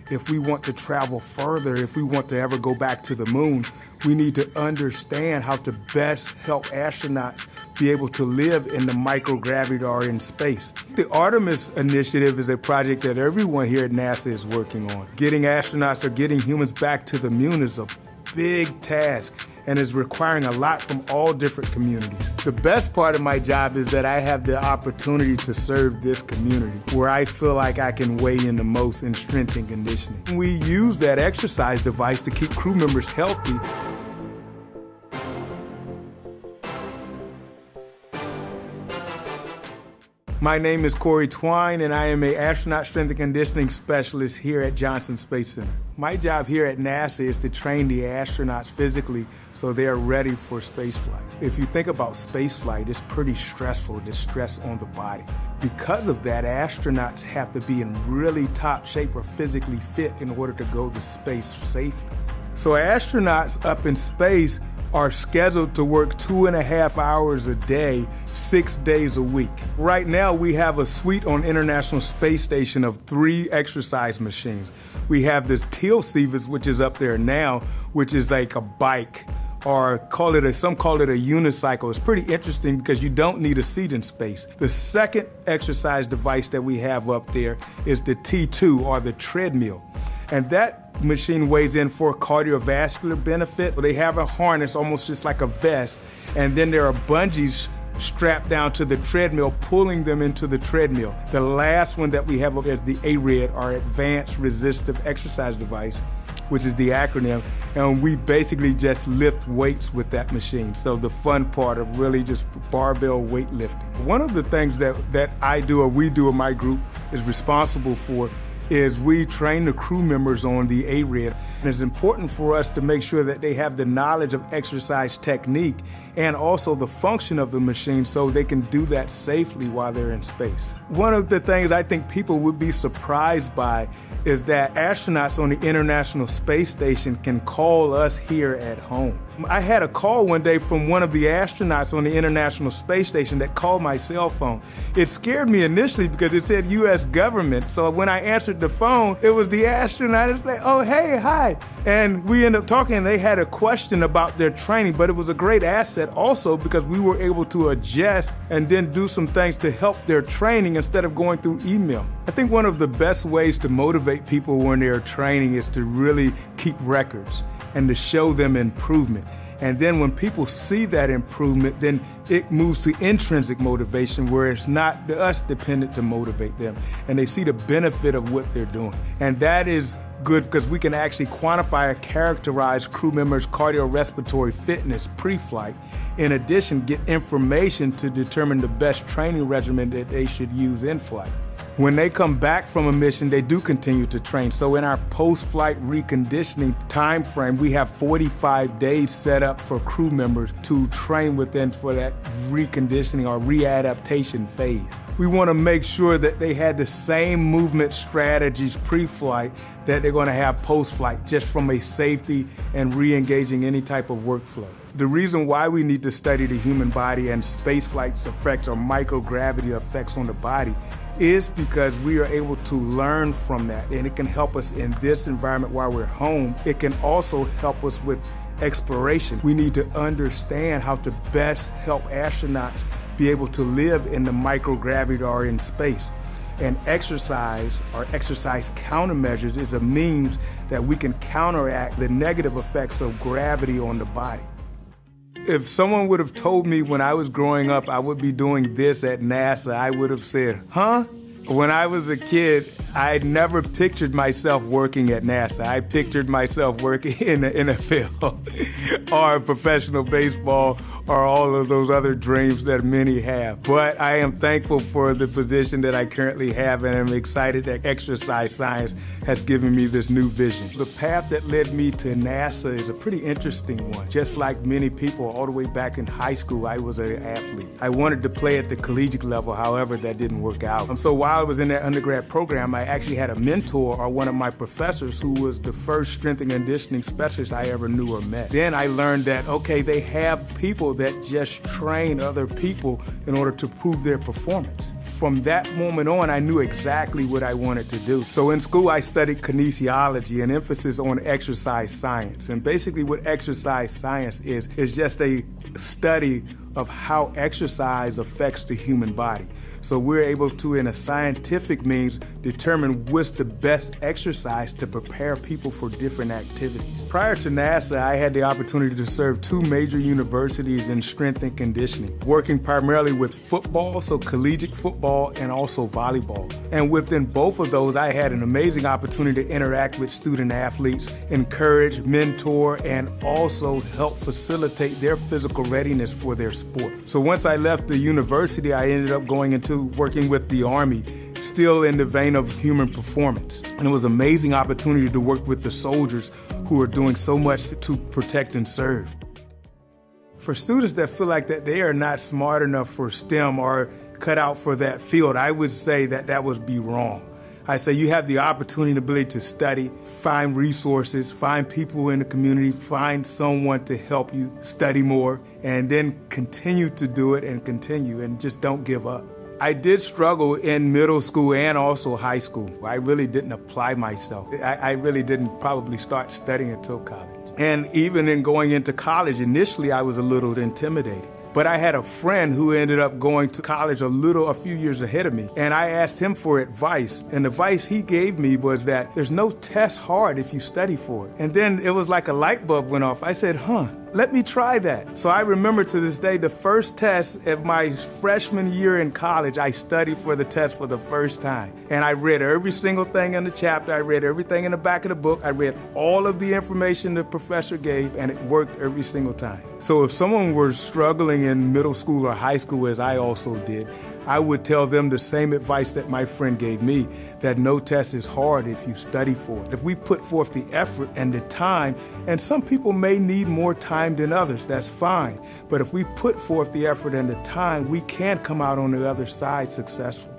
If we want to travel further, if we want to ever go back to the moon, we need to understand how to best help astronauts be able to live in the microgravity or in space. The Artemis initiative is a project that everyone here at NASA is working on. Getting astronauts or getting humans back to the moon is a big task and is requiring a lot from all different communities. The best part of my job is that I have the opportunity to serve this community where I feel like I can weigh in the most in strength and conditioning. We use that exercise device to keep crew members healthy. My name is Corey Twine, and I am an astronaut strength and conditioning specialist here at Johnson Space Center. My job here at NASA is to train the astronauts physically so they are ready for spaceflight. If you think about spaceflight, it's pretty stressful, the stress on the body. Because of that, astronauts have to be in really top shape or physically fit in order to go to space safely. So astronauts up in space are scheduled to work 2.5 hours a day, 6 days a week. Right now, we have a suite on International Space Station of 3 exercise machines. We have this Teal-Seavers, which is up there now, which is like a bike, or some call it a unicycle. It's pretty interesting because you don't need a seat in space. The second exercise device that we have up there is the T2, or the treadmill. And that machine weighs in for cardiovascular benefit. They have a harness, almost just like a vest, and then there are bungees strapped down to the treadmill, pulling them into the treadmill. The last one that we have is the ARED, or Advanced Resistive Exercise Device, which is the acronym, and we basically just lift weights with that machine. So the fun part of really just barbell weightlifting. One of the things that I do, or we do in my group, is responsible for is we train the crew members on the ARED. And it's important for us to make sure that they have the knowledge of exercise technique and also the function of the machine so they can do that safely while they're in space. One of the things I think people would be surprised by is that astronauts on the International Space Station can call us here at home. I had a call one day from one of the astronauts on the International Space Station that called my cell phone. It scared me initially because it said U.S. government. So when I answered the phone, it was the astronaut. It was like, oh, hey, hi. And we ended up talking, and they had a question about their training, but it was a great asset also because we were able to adjust and then do some things to help their training instead of going through email. I think one of the best ways to motivate people when they're training is to really keep records and to show them improvement. And then when people see that improvement, then it moves to intrinsic motivation where it's not us dependent to motivate them. And they see the benefit of what they're doing. And that is good because we can actually quantify or characterize crew members' cardiorespiratory fitness pre-flight. In addition, get information to determine the best training regimen that they should use in flight. When they come back from a mission, they do continue to train. So in our post-flight reconditioning time frame, we have 45 days set up for crew members to train within for that reconditioning or readaptation phase. We want to make sure that they had the same movement strategies pre-flight that they're going to have post-flight, just from a safety and re-engaging any type of workflow. The reason why we need to study the human body and spaceflight's effects or microgravity effects on the body is because we are able to learn from that, and it can help us in this environment while we're home. It can also help us with exploration. We need to understand how to best help astronauts be able to live in the microgravity or in space. And exercise or exercise countermeasures is a means that we can counteract the negative effects of gravity on the body. If someone would have told me when I was growing up I would be doing this at NASA, I would have said, huh? When I was a kid, I never pictured myself working at NASA. I pictured myself working in the NFL or professional baseball or all of those other dreams that many have. But I am thankful for the position that I currently have, and I'm excited that exercise science has given me this new vision. The path that led me to NASA is a pretty interesting one. Just like many people, all the way back in high school, I was an athlete. I wanted to play at the collegiate level, however, that didn't work out. And so while I was in that undergrad program, I actually had a mentor or one of my professors who was the first strength and conditioning specialist I ever knew or met. Then I learned that, okay, they have people that just train other people in order to prove their performance. From that moment on, I knew exactly what I wanted to do. So in school, I studied kinesiology, an emphasis on exercise science. And basically what exercise science is just a study of how exercise affects the human body. So we're able to, in a scientific means, determine what's the best exercise to prepare people for different activities. Prior to NASA, I had the opportunity to serve 2 major universities in strength and conditioning, working primarily with football, so collegiate football, and also volleyball. And within both of those, I had an amazing opportunity to interact with student athletes, encourage, mentor, and also help facilitate their physical readiness for their sport. So once I left the university, I ended up going into working with the Army, still in the vein of human performance. And it was an amazing opportunity to work with the soldiers who are doing so much to protect and serve. For students that feel like that they are not smart enough for STEM or cut out for that field, I would say that that would be wrong. I say you have the opportunity and ability to study, find resources, find people in the community, find someone to help you study more, and then continue to do it and just don't give up. I did struggle in middle school and also high school. I really didn't apply myself. I really didn't probably start studying until college. And even in going into college, initially I was a little intimidated. But I had a friend who ended up going to college a few years ahead of me. And I asked him for advice. And the advice he gave me was that there's no test hard if you study for it. And then it was like a light bulb went off. I said, let me try that. So I remember to this day, the first test of my freshman year in college, I studied for the test for the first time. And I read every single thing in the chapter. I read everything in the back of the book. I read all of the information the professor gave, and it worked every single time. So if someone were struggling in middle school or high school, as I also did, I would tell them the same advice that my friend gave me, that no test is hard if you study for it. If we put forth the effort and the time, and some people may need more time than others, that's fine. But if we put forth the effort and the time, we can come out on the other side successful.